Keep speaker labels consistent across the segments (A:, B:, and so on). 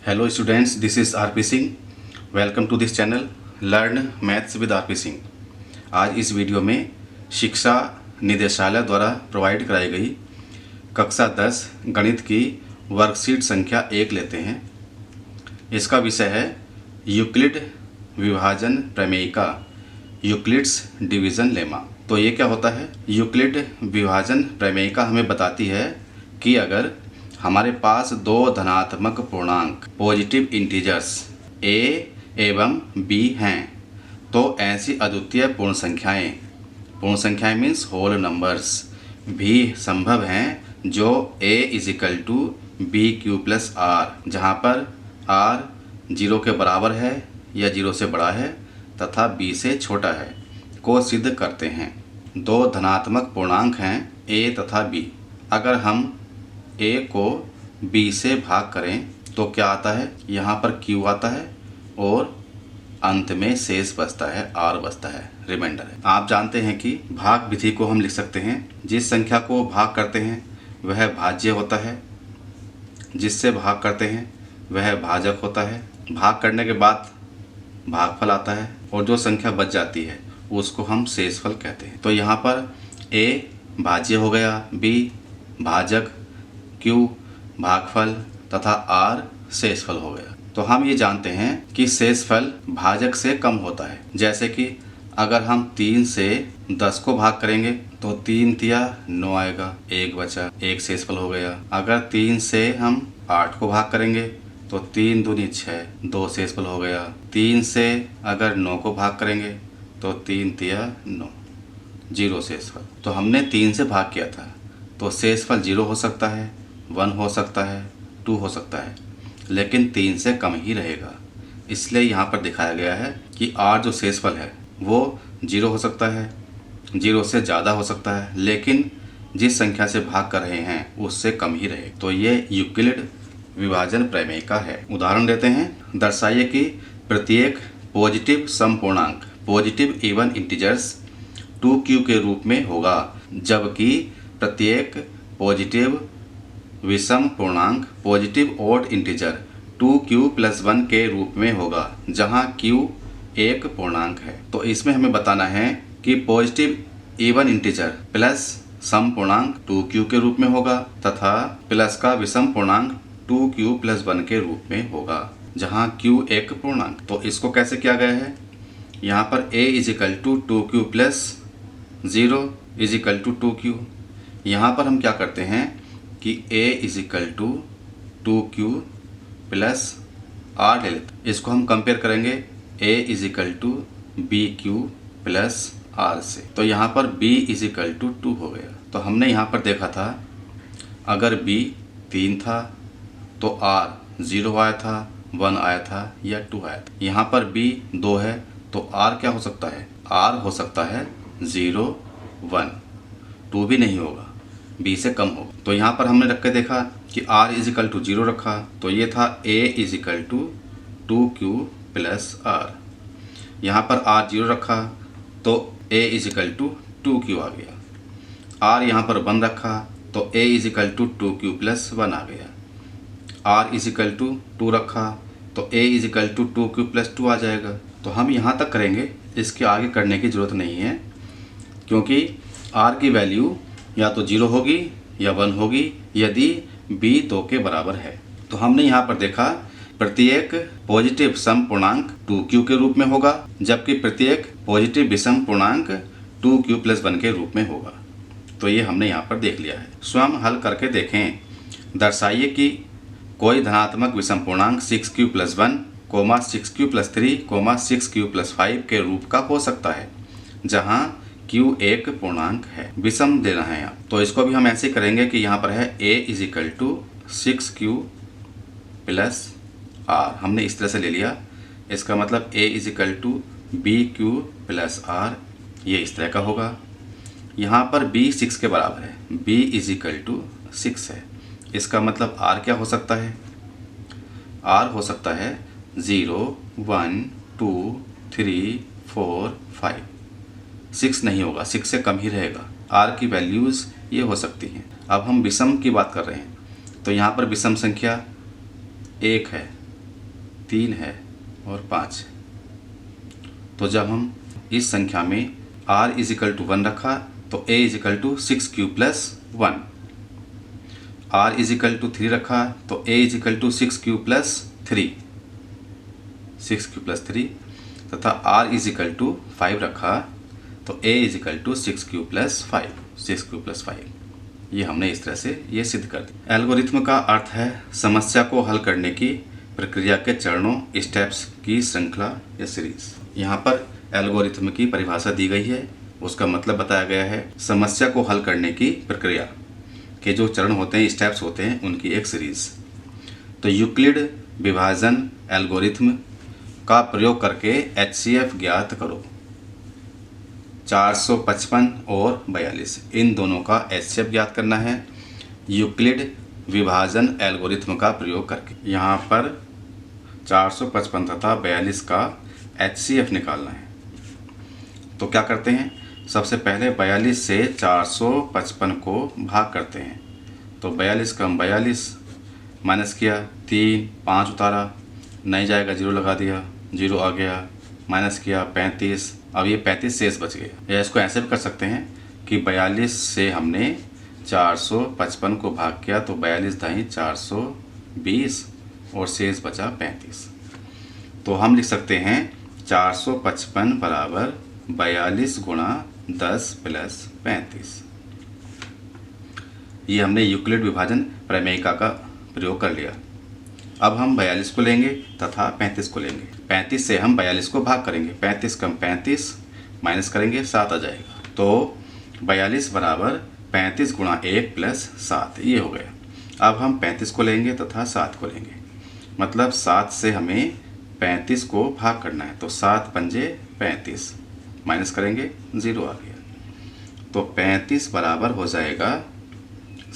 A: Hello students, this is RP Singh. Welcome to this channel learn maths with RP Singh. आज इस video में शिक्षा निदेशालय द्वारा प्रोवाइड कराई गई कक्षा 10 गणित की वर्कशीट संख्या 1 लेते हैं। इसका विषय है यूक्लिड विभाजन प्रमेयिका, यूक्लिड्स डिवीज़न लेमा। तो ये क्या होता है? यूक्लिड विभाजन प्रमेयिका हमें बताती है कि अगर हमारे पास दो धनात्मक पूर्णांक पॉजिटिव इंटीजर्स a एवं b हैं तो ऐसी अद्वितीय पूर्ण संख्याएं मीन्स होल नंबर्स भी संभव हैं जो a is equal to b q plus r, जहाँ पर r 0 के बराबर है या 0 से बड़ा है तथा b से छोटा है को सिद्ध करते हैं। दो धनात्मक पूर्णांक हैं a तथा b। अगर हम a को b से भाग करें तो क्या आता है? यहाँ पर q आता है और अंत में शेष बचता है, r बचता है, रिमाइंडर है। आप जानते हैं कि भाग विधि को हम लिख सकते हैं। जिस संख्या को भाग करते हैं वह भाज्य होता है, जिससे भाग करते हैं वह भाजक होता है। भाग करने के बाद भागफल आता है और जो संख्या बच जाती है उसको हम शेषफल कहते हैं। तो यहाँ पर a भाज्य हो गया, b भाजक, q भागफल तथा r शेषफल हो गया। तो हम ये जानते हैं कि शेषफल भाजक से कम होता है। जैसे कि अगर हम 3 से 10 को भाग करेंगे तो 3 तिया 9 आएगा, 1 बचा, 1 शेषफल हो गया। अगर 3 से हम 8 को भाग करेंगे तो 3 दूनी 6, 2 शेषफल हो गया। 3 से अगर 9 को भाग करेंगे तो 3 तिया 9, 0 शेषफल। तो हमने 3 से भाग किया था तो शेषफल 0 हो सकता है, 1 हो सकता है, 2 हो सकता है, लेकिन 3 से कम ही रहेगा। इसलिए यहाँ पर दिखाया गया है कि r जो शेषफल है वो 0 हो सकता है, 0 से ज़्यादा हो सकता है, लेकिन जिस संख्या से भाग कर रहे हैं उससे कम ही रहे। तो ये यूक्लिड विभाजन प्रमेयिका है। उदाहरण देते हैं। दर्शाइए कि प्रत्येक पॉजिटिव सम पूर्णांक पॉजिटिव इवन इंटीजर्स 2q के रूप में होगा, जबकि प्रत्येक पॉजिटिव विषम पूर्णांक positive odd integer 2q plus 1 के रूप में होगा, जहां q एक पूर्णांक है। तो इसमें हमें बताना है कि पॉजिटिव इवन इंटीजर प्लस सम पूर्णांक 2q के रूप में होगा तथा प्लस का विषम पूर्णांक 2q प्लस 1 के रूप में होगा, जहां q एक पूर्णांक। तो इसको कैसे किया गया है? यहाँ पर a is equal to 2q plus 0 is equal to 2q। यहाँ पर हम क्या करते हैं कि a is equal to 2q plus r ले लेते हैं। इसको हम कंपेयर करेंगे a is equal to b q plus r से। तो यहाँ पर b इजिकल टू 2 हो गया। तो हमने यहाँ पर देखा था अगर b 3 था तो r 0 आया था, 1 आया था या 2 आया था। यहाँ पर b 2 है तो r क्या हो सकता है? r हो सकता है 0, 1, 2 भी नहीं होगा, b से कम होगा। तो यहाँ पर हमने रख के देखा कि r इजिकल टू 0 रखा तो ये था a is equal to 2q plus r। यहाँ पर r 0 रखा तो a इजिकल टू 2q आ गया। r यहाँ पर 1 रखा तो a is equal to 2q plus 1 आ गया। r इजिकल टू 2 रखा तो a is equal to 2q plus 2 आ जाएगा। तो हम यहाँ तक करेंगे, इसके आगे करने की ज़रूरत नहीं है, क्योंकि r की वैल्यू या तो 0 होगी या 1 होगी यदि b 2 के बराबर है। तो हमने यहाँ पर देखा प्रत्येक पॉजिटिव सम पूर्णांक 2q के रूप में होगा, जबकि प्रत्येक पॉजिटिव विषम पूर्णांक 2q प्लस 1 के रूप में होगा। तो ये हमने यहाँ पर देख लिया है। स्वयं हल करके देखें। दर्शाइए कि कोई धनात्मक विषम पूर्णांक 6q plus 1, 6q plus 3, 6q plus 5 के रूप का हो सकता है, जहाँ q एक पूर्णांक है। विषम देना है यहाँ। तो इसको भी हम ऐसे करेंगे कि यहाँ पर है a is equal to 6q plus r। हमने इस तरह से ले लिया। इसका मतलब a is equal to b q plus r, ये इस तरह का होगा। यहाँ पर b 6 के बराबर है, b इजिकल टू 6 है। इसका मतलब r क्या हो सकता है? r हो सकता है 0, 1, 2, 3, 4, 5। 6 नहीं होगा, 6 से कम ही रहेगा। r की वैल्यूज़ ये हो सकती हैं। अब हम विषम की बात कर रहे हैं तो यहाँ पर विषम संख्या 1 है 3 है और 5 है। तो जब हम इस संख्या में r = 1 रखा तो a = 6q + 1, r = 3 रखा तो a = 6q + 3, 6q + 3, तथा r = 5 रखा तो a = 6q + 5, 6q + 5। ये हमने इस तरह से ये सिद्ध कर दिया। एल्गोरिथ्म का अर्थ है समस्या को हल करने की प्रक्रिया के चरणों, स्टेप्स की श्रृंखला या सीरीज। यहाँ पर एल्गोरिथ्म की परिभाषा दी गई है, उसका मतलब बताया गया है समस्या को हल करने की प्रक्रिया के जो चरण होते हैं, स्टेप्स होते हैं, उनकी एक सीरीज। तो यूक्लिड विभाजन एल्गोरिथ्म का प्रयोग करके HCF ज्ञात करो। 455 और 42 इन दोनों का HCF ज्ञात करना है यूक्लिड विभाजन एल्गोरिथ्म का प्रयोग करके। यहाँ पर 455 तथा 42 का HCF निकालना है। तो क्या करते हैं, सबसे पहले 42 से 455 को भाग करते हैं। तो 42 कम 42 माइनस किया, 3 5 उतारा, नहीं जाएगा 0 लगा दिया, 0 आ गया, माइनस किया 35, अब ये 35 शेष बच गया। या इसको ऐसे भी कर सकते हैं कि 42 से हमने 455 को भाग किया तो 42 दाई 420 और शेष बचा 35। तो हम लिख सकते हैं 455 बराबर 42 गुणा 10 प्लस 35। ये हमने यूक्लिड विभाजन प्रमेयिका का प्रयोग कर लिया। अब हम 42 को लेंगे तथा 35 को लेंगे। 35 से हम 42 को भाग करेंगे, 35 कम 35 माइनस करेंगे, 7 आ जाएगा। तो 42 बराबर 35 गुणा 1 प्लस 7, ये हो गया। अब हम 35 को लेंगे तथा 7 को लेंगे, मतलब 7 से हमें 35 को भाग करना है। तो 7 पंजे 35 माइनस करेंगे, 0 आ गया। तो 35 बराबर हो जाएगा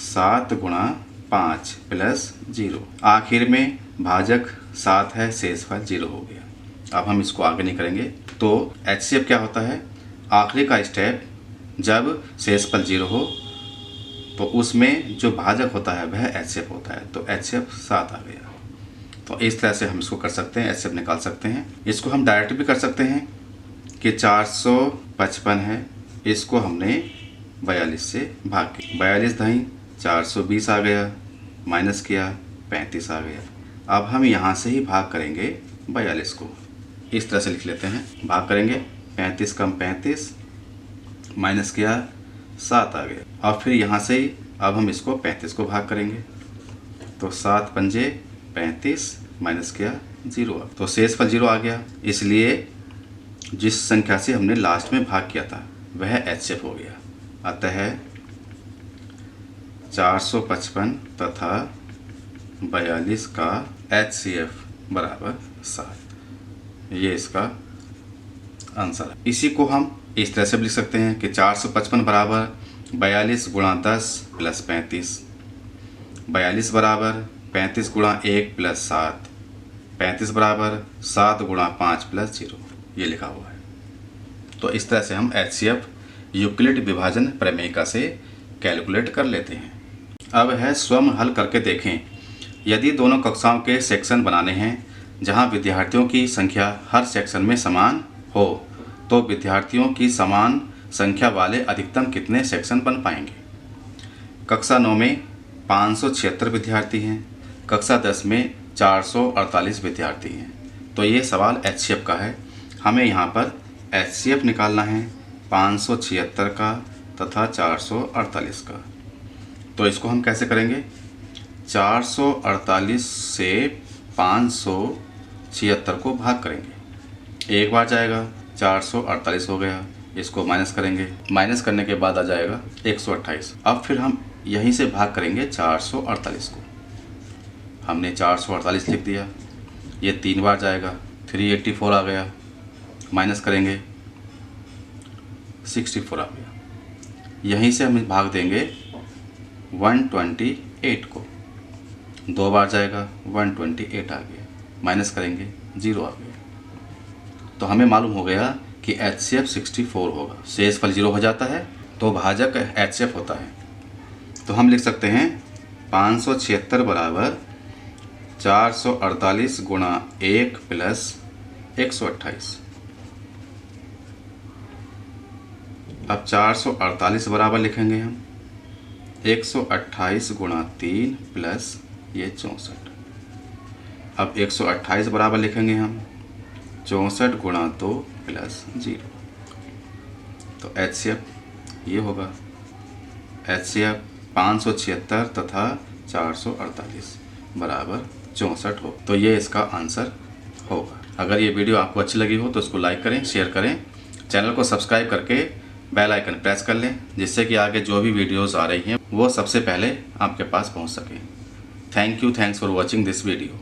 A: 7 गुणा 5 प्लस 0। आखिर में भाजक 7 है, शेषफल 0 हो गया। अब हम इसको आगे नहीं करेंगे। तो HCF क्या होता है, आखिरी का स्टेप जब शेषफल 0 हो तो उसमें जो भाजक होता है वह HCF होता है। तो HCF 7 आ गया। तो इस तरह से हम इसको कर सकते हैं, HCF निकाल सकते हैं। इसको हम डायरेक्ट भी कर सकते हैं कि 455 है, इसको हमने 42 से भाग किया, 42 दाई 420 आ गया, माइनस किया 35 आ गया। अब हम यहाँ से ही भाग करेंगे 42 को, इस तरह से लिख लेते हैं। भाग करेंगे 35 कम 35 माइनस किया 7 आ गया। अब फिर यहाँ से ही अब हम इसको 35 को भाग करेंगे। तो 7 पंजे 35 माइनस किया 0, तो शेषफल 0 आ गया। इसलिए जिस संख्या से हमने लास्ट में भाग किया था वह HCF हो गया। अतः 455 तथा 42 का HCF बराबर 7, ये इसका आंसर है। इसी को हम इस तरह से भी लिख सकते हैं कि 455 बराबर 42 गुणा 10 प्लस 35, 42 बराबर 35 गुणा 1 प्लस 7, 35 बराबर 7 गुणा 5 प्लस 0, ये लिखा हुआ है। तो इस तरह से हम HCF यूक्लिड विभाजन प्रमेयिका से कैलकुलेट कर लेते हैं। अब है स्वयं हल करके देखें। यदि दोनों कक्षाओं के सेक्शन बनाने हैं जहां विद्यार्थियों की संख्या हर सेक्शन में समान हो तो विद्यार्थियों की समान संख्या वाले अधिकतम कितने सेक्शन बन पाएंगे। कक्षा 9 में 576 विद्यार्थी हैं, कक्षा 10 में 448 विद्यार्थी हैं। तो ये सवाल HCF का है। हमें यहाँ पर HCF निकालना है 576 का तथा 448 का। तो इसको हम कैसे करेंगे, 448 से 576 को भाग करेंगे, एक बार जाएगा 448 हो गया, इसको माइनस करेंगे, माइनस करने के बाद आ जाएगा 128। अब फिर हम यहीं से भाग करेंगे 448 को। हमने 448 लिख दिया, ये 3 बार जाएगा, 384 आ गया, माइनस करेंगे 64 आ गया। यहीं से हम भाग देंगे 128 को, 2 बार जाएगा 128 आ गया, माइनस करेंगे 0 आ गया। तो हमें मालूम हो गया कि HCF 64 होगा। शेषफल 0 हो जाता है तो भाजक HCF होता है। तो हम लिख सकते हैं 576 बराबर 448 गुणा 1 प्लस 128। अब 448 बराबर लिखेंगे हम 128 गुणा 3 प्लस ये 64। अब 128 बराबर लिखेंगे हम 64 गुणा 2 प्लस 0। तो HCF ये होगा, HCF 576 तथा 448 बराबर 64 हो। तो ये इसका आंसर होगा। अगर ये वीडियो आपको अच्छी लगी हो तो इसको लाइक करें, शेयर करें, चैनल को सब्सक्राइब करके बेल आइकन प्रेस कर लें, जिससे कि आगे जो भी वीडियोस आ रही हैं वो सबसे पहले आपके पास पहुंच सके। Thank you, thanks for watching this video.